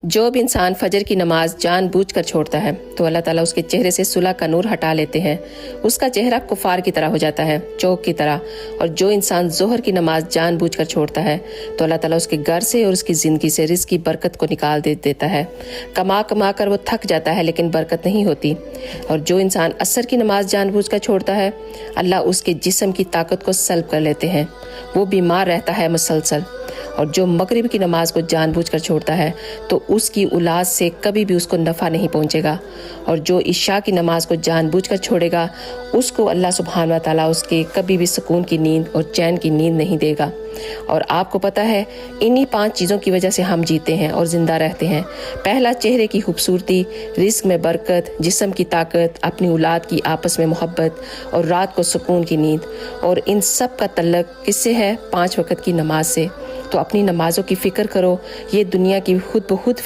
جو بھی انسان فجر کی نماز جان بوجھ کر چھوڑتا ہے تو اللہ تعالیٰ اس کے چہرے سے صلح کا نور ہٹا لیتے ہیں، اس کا چہرہ کفار کی طرح ہو جاتا ہے، چوک کی طرح۔ اور جو انسان ظہر کی نماز جان بوجھ کر چھوڑتا ہے تو اللہ تعالیٰ اس کے گھر سے اور اس کی زندگی سے رزق کی برکت کو نکال دیتا ہے۔ کما کما کر وہ تھک جاتا ہے لیکن برکت نہیں ہوتی۔ اور جو انسان عصر کی نماز جان بوجھ کر چھوڑتا ہے، اللہ اس کے جسم کی طاقت کو سلب کر لیتے ہیں، وہ بیمار رہتا ہے مسلسل۔ اور جو مغرب کی نماز کو جان بوجھ کر چھوڑتا ہے تو اس کی اولاد سے کبھی بھی اس کو نفع نہیں پہنچے گا۔ اور جو عشاء کی نماز کو جان بوجھ کر چھوڑے گا اس کو اللہ سبحانہ و تعالیٰ اس کے کبھی بھی سکون کی نیند اور چین کی نیند نہیں دے گا۔ اور آپ کو پتہ ہے انہی 5 چیزوں کی وجہ سے ہم جیتے ہیں اور زندہ رہتے ہیں۔ پہلا، چہرے کی خوبصورتی، رزق میں برکت، جسم کی طاقت، اپنی اولاد کی آپس میں محبت اور رات کو سکون کی نیند۔ اور ان سب کا تعلق کس سے ہے؟ 5 وقت کی نماز سے۔ تو اپنی نمازوں کی فکر کرو، یہ دنیا کی خود بخود